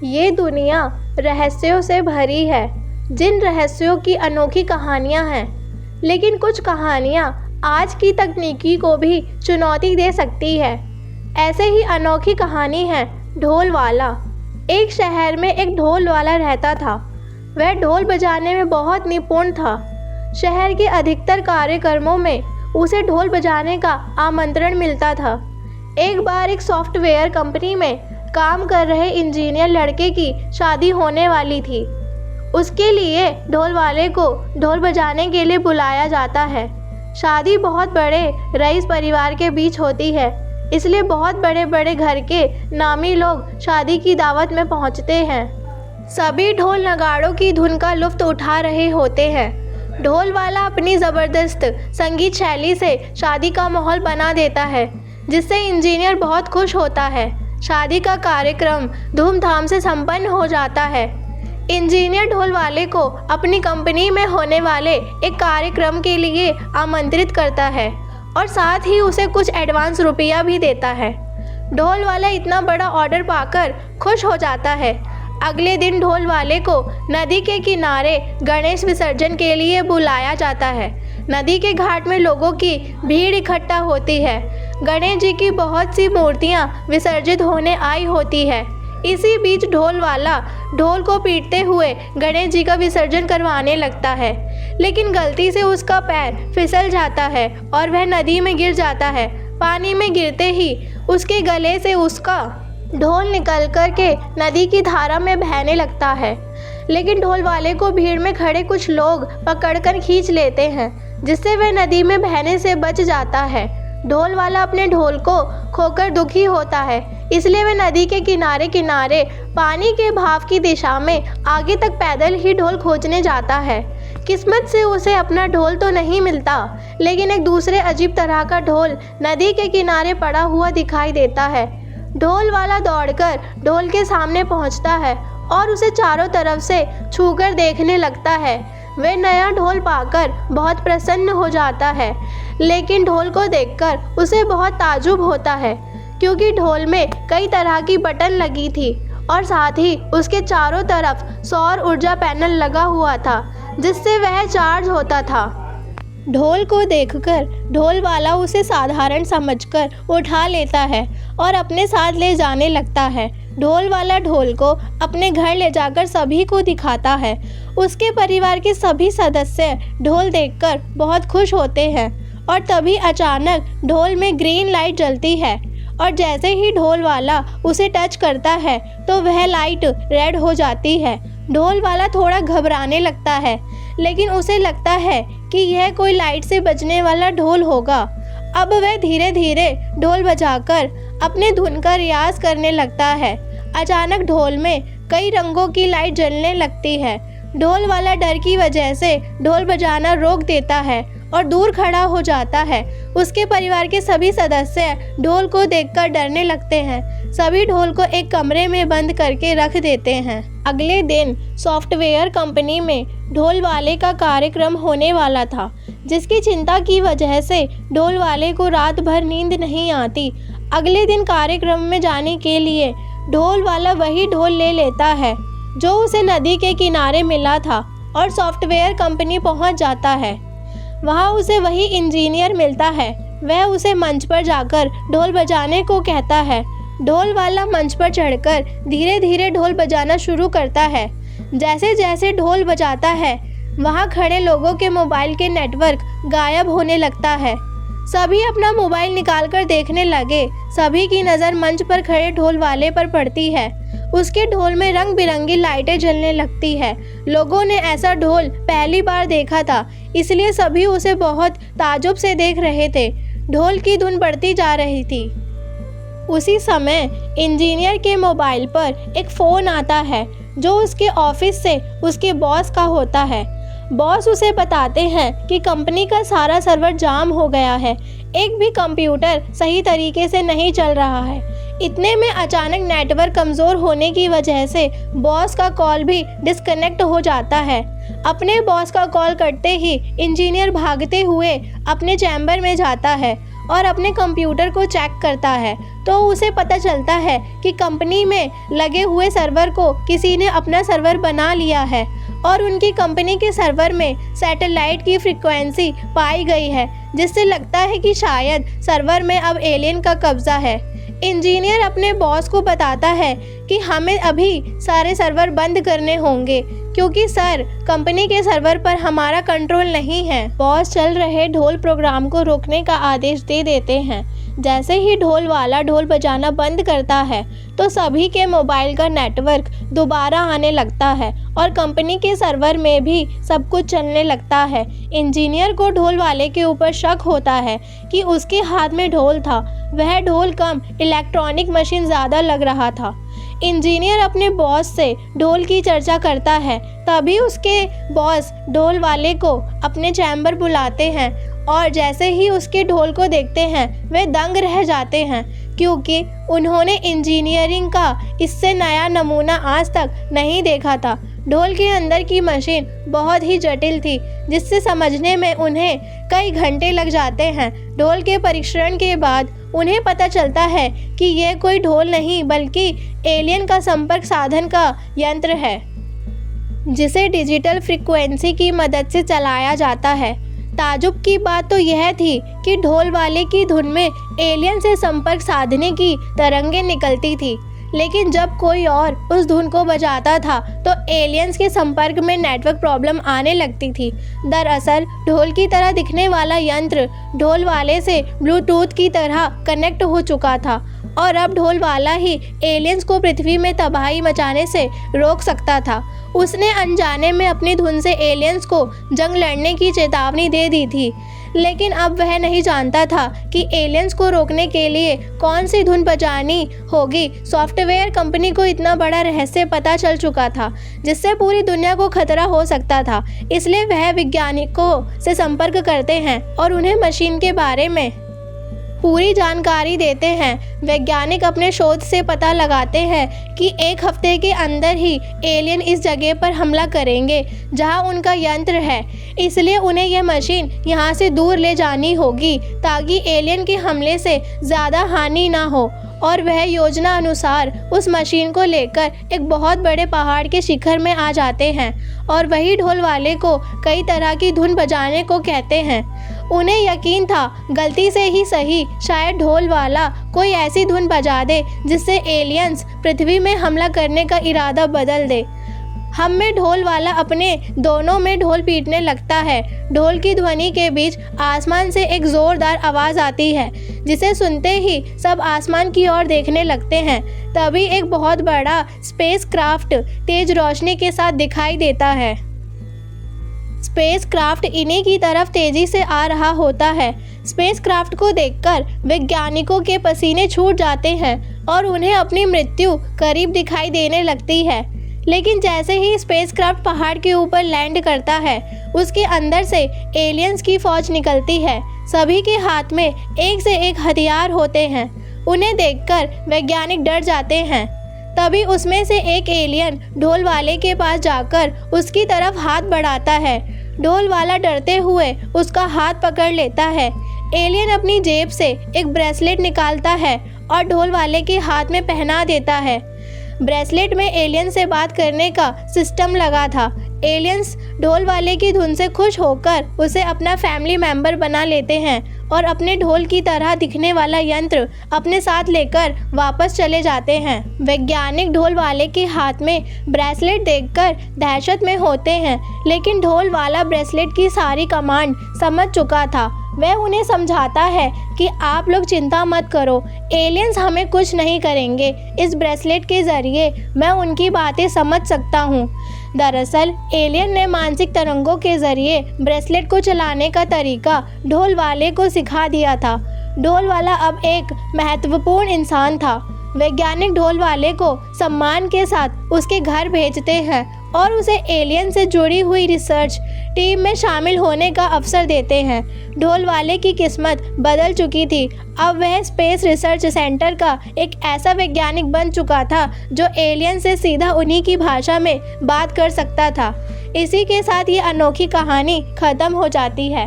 ये दुनिया रहस्यों से भरी है, जिन रहस्यों की अनोखी कहानियाँ हैं। लेकिन कुछ कहानियाँ आज की तकनीकी को भी चुनौती दे सकती है। ऐसे ही अनोखी कहानी है ढोल वाला। एक शहर में एक ढोल वाला रहता था। वह ढोल बजाने में बहुत निपुण था। शहर के अधिकतर कार्यक्रमों में उसे ढोल बजाने का आमंत्रण मिलता था। एक बार एक सॉफ्टवेयर कंपनी में काम कर रहे इंजीनियर लड़के की शादी होने वाली थी। उसके लिए ढोल वाले को ढोल बजाने के लिए बुलाया जाता है। शादी बहुत बड़े रईस परिवार के बीच होती है, इसलिए बहुत बड़े बड़े घर के नामी लोग शादी की दावत में पहुंचते हैं। सभी ढोल नगाड़ों की धुन का लुत्फ उठा रहे होते हैं। ढोल वाला अपनी ज़बरदस्त संगीत शैली से शादी का माहौल बना देता है, जिससे इंजीनियर बहुत खुश होता है। शादी का कार्यक्रम धूमधाम से संपन्न हो जाता है। इंजीनियर ढोल वाले को अपनी कंपनी में होने वाले एक कार्यक्रम के लिए आमंत्रित करता है और साथ ही उसे कुछ एडवांस रुपया भी देता है। ढोल वाला इतना बड़ा ऑर्डर पाकर खुश हो जाता है। अगले दिन ढोल वाले को नदी के किनारे गणेश विसर्जन के लिए बुलाया जाता है। नदी के घाट में लोगों की भीड़ इकट्ठा होती है। गणेश जी की बहुत सी मूर्तियां विसर्जित होने आई होती है। इसी बीच ढोल वाला ढोल को पीटते हुए गणेश जी का विसर्जन करवाने लगता है, लेकिन गलती से उसका पैर फिसल जाता है और वह नदी में गिर जाता है। पानी में गिरते ही उसके गले से उसका ढोल निकल कर के नदी की धारा में बहने लगता है, लेकिन ढोल वाले को भीड़ में खड़े कुछ लोग पकड़कर खींच लेते हैं, जिससे वह नदी में बहने से बच जाता है। ढोल वाला अपने ढोल को खोकर दुखी होता है, इसलिए वह नदी के किनारे किनारे पानी के बहाव की दिशा में आगे तक पैदल ही ढोल खोजने जाता है। किस्मत से उसे अपना ढोल तो नहीं मिलता, लेकिन एक दूसरे अजीब तरह का ढोल नदी के किनारे पड़ा हुआ दिखाई देता है। ढोल वाला दौड़कर ढोल के सामने पहुंचता है और उसे चारों तरफ से छूकर देखने लगता है। वह नया ढोल पाकर बहुत प्रसन्न हो जाता है, लेकिन ढोल को देखकर उसे बहुत ताज्जुब होता है, क्योंकि ढोल में कई तरह की बटन लगी थी और साथ ही उसके चारों तरफ सौर ऊर्जा पैनल लगा हुआ था, जिससे वह चार्ज होता था। ढोल को देखकर ढोल वाला उसे साधारण समझकर उठा लेता है और अपने साथ ले जाने लगता है। ढोल वाला ढोल को अपने घर ले जाकर सभी को दिखाता है। उसके परिवार के सभी सदस्य ढोल देखकर बहुत खुश होते हैं और तभी अचानक ढोल में ग्रीन लाइट जलती है और जैसे ही ढोल वाला उसे टच करता है तो वह लाइट रेड हो जाती है। ढोल वाला थोड़ा घबराने लगता है, लेकिन उसे लगता है कि यह कोई लाइट से बजने वाला ढोल होगा। अब वह धीरे धीरे ढोल बजाकर अपने धुन का रियाज करने लगता है। अचानक ढोल में कई रंगों की लाइट जलने लगती है। ढोल वाला डर की वजह से ढोल बजाना रोक देता है और दूर खड़ा हो जाता है। उसके परिवार के सभी सदस्य ढोल को देखकर डरने लगते हैं। सभी ढोल को एक कमरे में बंद करके रख देते हैं। अगले दिन सॉफ्टवेयर कंपनी में ढोल वाले का कार्यक्रम होने वाला था, जिसकी चिंता की वजह से ढोल वाले को रात भर नींद नहीं आती। अगले दिन कार्यक्रम में जाने के लिए ढोल वाला वही ढोल ले लेता है जो उसे नदी के किनारे मिला था और सॉफ्टवेयर कंपनी पहुंच जाता है। वहां उसे वही इंजीनियर मिलता है। वह उसे मंच पर जाकर ढोल बजाने को कहता है। ढोल वाला मंच पर चढ़कर धीरे धीरे ढोल बजाना शुरू करता है। जैसे जैसे ढोल बजाता है, वहां खड़े लोगों के मोबाइल के नेटवर्क गायब होने लगता है। सभी अपना मोबाइल निकालकर देखने लगे। सभी की नज़र मंच पर खड़े ढोल वाले पर पड़ती है। उसके ढोल में रंग बिरंगी लाइटें जलने लगती है। लोगों ने ऐसा ढोल पहली बार देखा था, इसलिए सभी उसे बहुत ताज्जुब से देख रहे थे। ढोल की धुन बढ़ती जा रही थी। उसी समय इंजीनियर के मोबाइल पर एक फ़ोन आता है, जो उसके ऑफिस से उसके बॉस का होता है। बॉस उसे बताते हैं कि कंपनी का सारा सर्वर जाम हो गया है। एक भी कंप्यूटर सही तरीके से नहीं चल रहा है। इतने में अचानक नेटवर्क कमज़ोर होने की वजह से बॉस का कॉल भी डिस्कनेक्ट हो जाता है। अपने बॉस का कॉल कटते ही इंजीनियर भागते हुए अपने चैम्बर में जाता है और अपने कंप्यूटर को चेक करता है तो उसे पता चलता है कि कंपनी में लगे हुए सर्वर को किसी ने अपना सर्वर बना लिया है और उनकी कंपनी के सर्वर में सैटेलाइट की फ्रीक्वेंसी पाई गई है, जिससे लगता है कि शायद सर्वर में अब एलियन का कब्जा है। इंजीनियर अपने बॉस को बताता है कि हमें अभी सारे सर्वर बंद करने होंगे क्योंकि सर कंपनी के सर्वर पर हमारा कंट्रोल नहीं है। बॉस चल रहे ढोल प्रोग्राम को रोकने का आदेश दे देते हैं। जैसे ही ढोल वाला ढोल बजाना बंद करता है तो सभी के मोबाइल का नेटवर्क दोबारा आने लगता है और कंपनी के सर्वर में भी सब कुछ चलने लगता है। इंजीनियर को ढोल वाले के ऊपर शक होता है कि उसके हाथ में ढोल था, वह ढोल कम इलेक्ट्रॉनिक मशीन ज़्यादा लग रहा था। इंजीनियर अपने बॉस से ढोल की चर्चा करता है, तभी उसके बॉस ढोल वाले को अपने चैम्बर बुलाते हैं और जैसे ही उसके ढोल को देखते हैं वे दंग रह जाते हैं क्योंकि उन्होंने इंजीनियरिंग का इससे नया नमूना आज तक नहीं देखा था। ढोल के अंदर की मशीन बहुत ही जटिल थी जिससे समझने में उन्हें कई घंटे लग जाते हैं। ढोल के परीक्षण के बाद उन्हें पता चलता है कि यह कोई ढोल नहीं बल्कि एलियन का संपर्क साधन का यंत्र है जिसे डिजिटल फ्रीक्वेंसी की मदद से चलाया जाता है। ताजुब की बात तो यह थी कि ढोल वाले की धुन में एलियन से संपर्क साधने की तरंगें निकलती थी, लेकिन जब कोई और उस धुन को बजाता था तो एलियंस के संपर्क में नेटवर्क प्रॉब्लम आने लगती थी। दरअसल ढोल की तरह दिखने वाला यंत्र ढोल वाले से ब्लूटूथ की तरह कनेक्ट हो चुका था और अब ढोल वाला ही एलियंस को पृथ्वी में तबाही मचाने से रोक सकता था। उसने अनजाने में अपनी धुन से एलियंस को जंग लड़ने की चेतावनी दे दी थी, लेकिन अब वह नहीं जानता था कि एलियंस को रोकने के लिए कौन सी धुन बजानी होगी। सॉफ्टवेयर कंपनी को इतना बड़ा रहस्य पता चल चुका था जिससे पूरी दुनिया को खतरा हो सकता था, इसलिए वह वैज्ञानिकों से संपर्क करते हैं और उन्हें मशीन के बारे में पूरी जानकारी देते हैं। वैज्ञानिक अपने शोध से पता लगाते हैं कि एक हफ्ते के अंदर ही एलियन इस जगह पर हमला करेंगे जहां उनका यंत्र है, इसलिए उन्हें यह मशीन यहां से दूर ले जानी होगी ताकि एलियन के हमले से ज़्यादा हानि ना हो। और वह योजना अनुसार उस मशीन को लेकर एक बहुत बड़े पहाड़ के शिखर में आ जाते हैं और वही ढोल वाले को कई तरह की धुन बजाने को कहते हैं। उन्हें यकीन था गलती से ही सही शायद ढोल वाला कोई ऐसी धुन बजा दे जिससे एलियंस पृथ्वी में हमला करने का इरादा बदल दे। हम में ढोल वाला अपने दोनों में ढोल पीटने लगता है। ढोल की ध्वनि के बीच आसमान से एक जोरदार आवाज़ आती है जिसे सुनते ही सब आसमान की ओर देखने लगते हैं। तभी एक बहुत बड़ा स्पेस क्राफ्ट तेज रोशनी के साथ दिखाई देता है। स्पेस क्राफ्ट इन्हीं की तरफ तेजी से आ रहा होता है। स्पेस क्राफ्ट को देखकर वैज्ञानिकों के पसीने छूट जाते हैं और उन्हें अपनी मृत्यु करीब दिखाई देने लगती है। लेकिन जैसे ही स्पेसक्राफ्ट पहाड़ के ऊपर लैंड करता है उसके अंदर से एलियंस की फौज निकलती है। सभी के हाथ में एक से एक हथियार होते हैं। उन्हें देखकर वैज्ञानिक डर जाते हैं। तभी उसमें से एक एलियन ढोल वाले के पास जाकर उसकी तरफ हाथ बढ़ाता है। ढोल वाला डरते हुए उसका हाथ पकड़ लेता है। एलियन अपनी जेब से एक ब्रेसलेट निकालता है और ढोल वाले के हाथ में पहना देता है। ब्रेसलेट में एलियन से बात करने का सिस्टम लगा था। एलियंस ढोल वाले की धुन से खुश होकर उसे अपना फैमिली मेंबर बना लेते हैं और अपने ढोल की तरह दिखने वाला यंत्र अपने साथ लेकर वापस चले जाते हैं। वैज्ञानिक ढोल वाले के हाथ में ब्रेसलेट देखकर दहशत में होते हैं, लेकिन ढोल वाला ब्रेसलेट की सारी कमांड समझ चुका था। वह उन्हें समझाता है कि आप लोग चिंता मत करो, एलियंस हमें कुछ नहीं करेंगे। इस ब्रेसलेट के ज़रिए मैं उनकी बातें समझ सकता हूँ। दरअसल एलियन ने मानसिक तरंगों के ज़रिए ब्रेसलेट को चलाने का तरीका ढोल वाले को सिखा दिया था। ढोल वाला अब एक महत्वपूर्ण इंसान था। वैज्ञानिक ढोल वाले को सम्मान के साथ उसके घर भेजते हैं और उसे एलियन से जुड़ी हुई रिसर्च टीम में शामिल होने का अवसर देते हैं। ढोल वाले की किस्मत बदल चुकी थी। अब वह स्पेस रिसर्च सेंटर का एक ऐसा वैज्ञानिक बन चुका था जो एलियन से सीधा उन्हीं की भाषा में बात कर सकता था। इसी के साथ ये अनोखी कहानी ख़त्म हो जाती है।